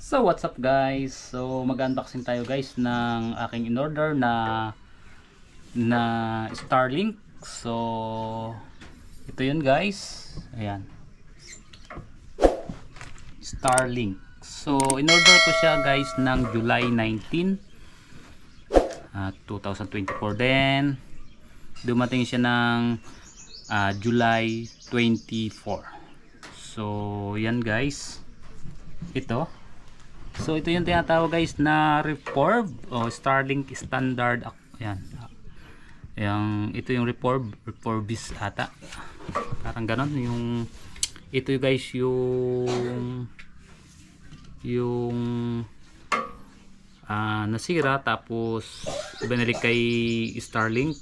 So what's up guys? So mag-unboxing tayo guys ng aking in-order na Starlink. So ito yun guys. Ayan. Starlink. So in-order ko siya guys ng July 19, 2024. Then dumating siya ng July 24. So yan guys. Ito. So ito yung tinatawag guys na Reforb o Starlink Standard. Ayan. Ito yung Reforbis ata. Parang ganon yung ito guys yung nasira tapos binalik kay Starlink.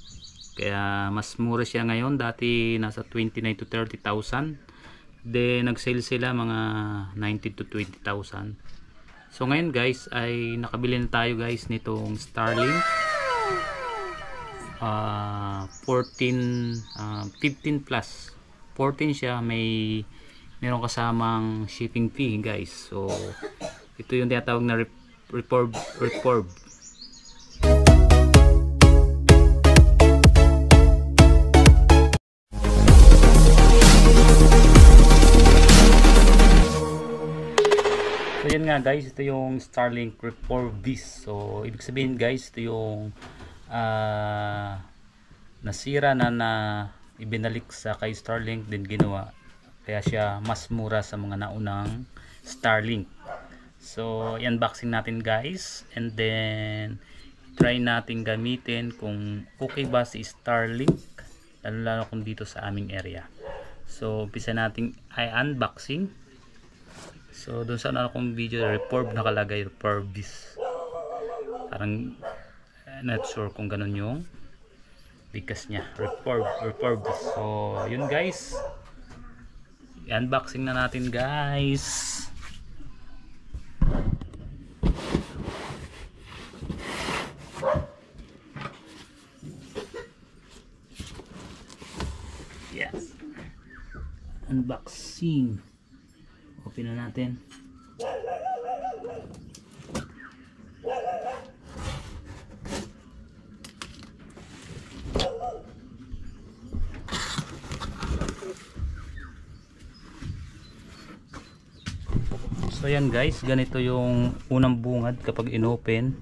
Kaya mas mura siya ngayon. Dati nasa 29 to 30,000. Then nag-sale sila mga 19 to 20,000. So ngayon guys ay nakabili na tayo guys nitong Starlink 15 plus 14 siya, meron kasamang shipping fee guys. So ito yung tinatawag na Reforb. So yan nga guys, ito yung Starlink Reforbis. So ibig sabihin guys, ito yung nasira na ibinalik sa kay Starlink din ginawa. Kaya siya mas mura sa mga naunang Starlink. So i-unboxing natin guys, and then try natin gamitin kung okay ba si Starlink, lalo kung dito sa aming area. So umpisa natin ay unboxing. So doon sa akong video Reforb nakalagay Reforbis. Parang not sure kung ganun yung bigkas niya. Reforbis. So yun guys. I-unboxing na natin guys. Yes. Unboxing. Open na natin. So yan guys, ganito yung unang bungad kapag inopen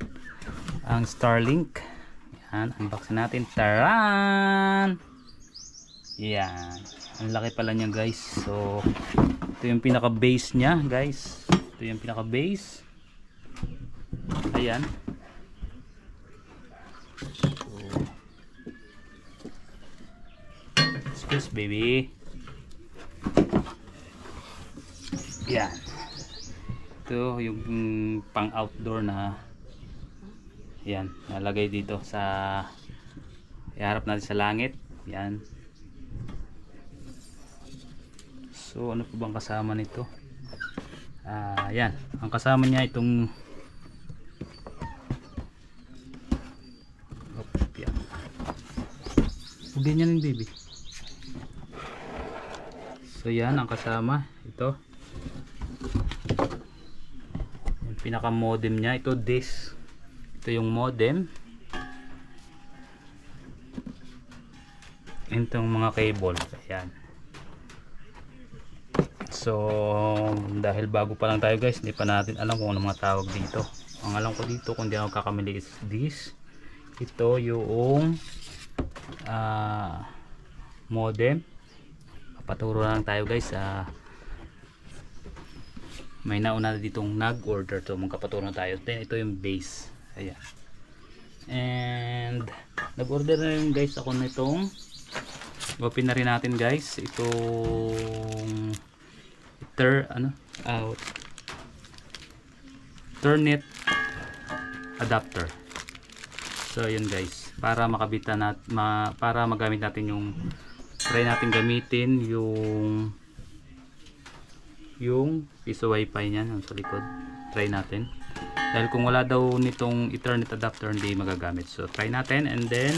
ang Starlink. Yan, unboxing natin. Taran! Yan. Ang laki pala niya guys. So ito yung pinaka base niya guys. Ito yung pinaka base. Ayan. So, space baby. Yan. Ito yung pang outdoor na yan, nalagay dito sa iharap natin sa langit. Yan. So ano po bang kasama nito? Yan, ang kasama niya itong yan. Ganyan yung baby. So yan ang kasama, ito yung pinaka modem niya, ito disk. Ito yung modem. Itong mga cable. Ayan. So dahil bago pa lang tayo guys, hindi pa natin alam kung ano mga tawag dito. Ang alam ko dito, kung di ako kakamali, is this. Ito yung modem. Papaturo lang tayo guys. May nauna ditong nag-order to, magkapaturo na tayo. Then ito yung base. Ayan. And nag-order na rin guys ako nitong, open na rin natin guys itong Ethernet adapter. So yun guys, para makabitan para magamit natin yung, try natin gamitin yung piso wifi niyan sa likod. Try natin, dahil kung wala daw nitong Ethernet adapter hindi magagamit. So try natin, and then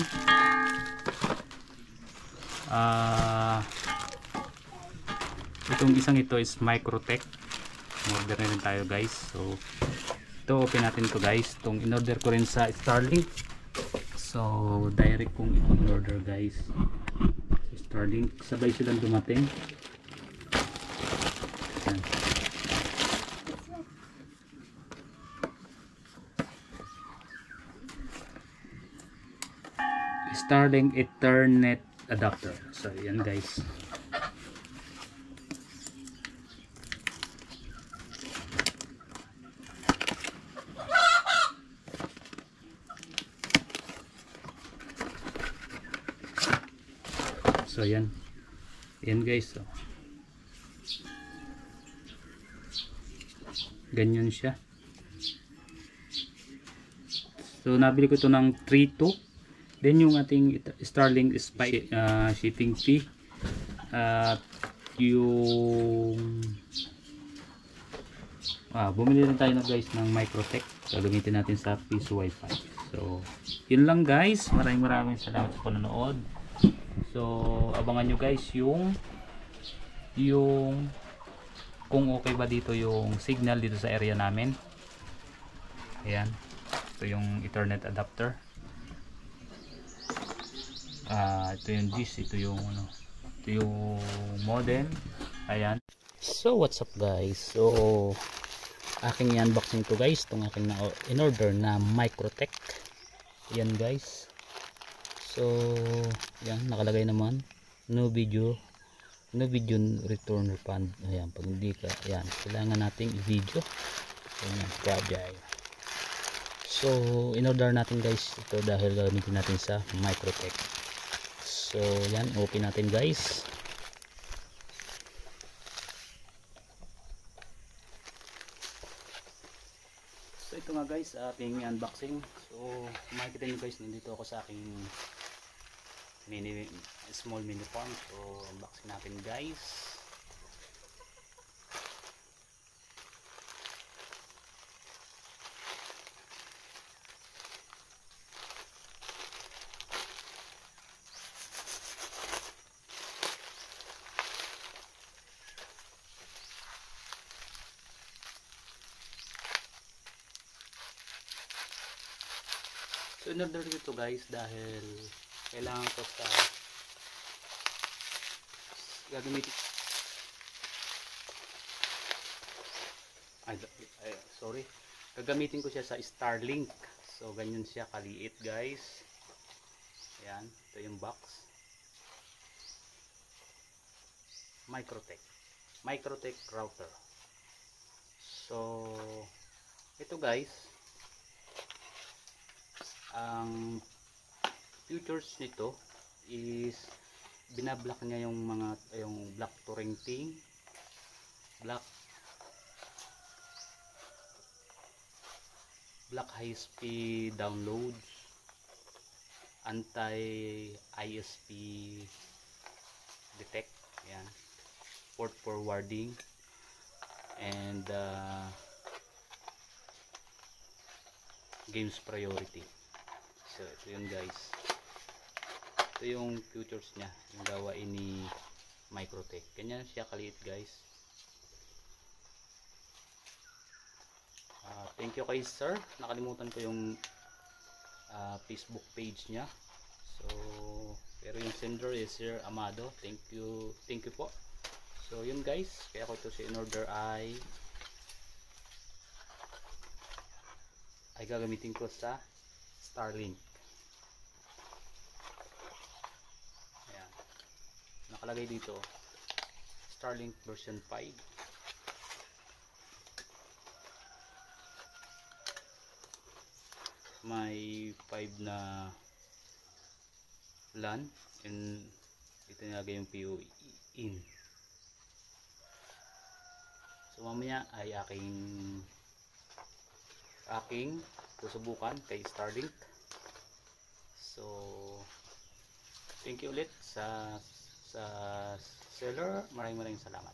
itong isang ito is Microtech. order na rin tayo guys. So ito open natin to guys, itong in order ko rin sa Starlink. So direct kong i-order guys sa Starlink, sabay silang dumating. Yan. Starlink Ethernet adapter. So yan guys. So yan. Yan guys. So. Ganyan siya. So nabili ko ito ng 3.2. Then yung ating Starlink is shipping fee. At yung bumili rin tayo na guys ng Microtech. So gamitin natin sa piso wifi. So yun lang guys. Maraming salamat sa panonood. So abangan nyo guys yung kung okay ba dito yung signal dito sa area namin. Ayan, ito yung Ethernet adapter. Ito yung dish, ito yung modem. Ayan. So what's up guys, so aking i-unboxing to guys, itong aking in-order na Microtech. Ayan guys. So yan, nakalagay naman no video return refund. Ayan, pag hindi ka, ayan, kailangan nating i-video. Ayan, fragile. So in-order natin guys ito dahil gagamitin natin sa Microtech. So yan, open natin guys. So ito nga guys, ating unboxing. So makikita nyo guys, nandito ako sa aking small mini farm. So unboxing natin guys. So in-order dito guys dahil kailangan ko sa gagamitin gagamitin ko siya sa Starlink. So ganyan siya kaliit guys. Ayan, ito yung box. Microtech router. So ito guys, ang features nito is binablock niya yung black torrenting, black high speed downloads, anti ISP detect, yan, port forwarding, and games priority. So ito yun guys, ito yung features nya, yung gawain ni Microtech. Ganyan siya kaliit guys. Thank you kay sir, nakalimutan ko yung Facebook page nya. So pero yung sender is Sir Amado. Thank you po. So yun guys, kaya ko ito si in order ay gagamitin ko sa Starlink. Ayan, nakalagay dito Starlink version 5. May 5 na LAN and ito nilagay yung PoE in. So mamaya ay aking susubukan kay Starlink. So thank you ulit sa seller. Maraming salamat.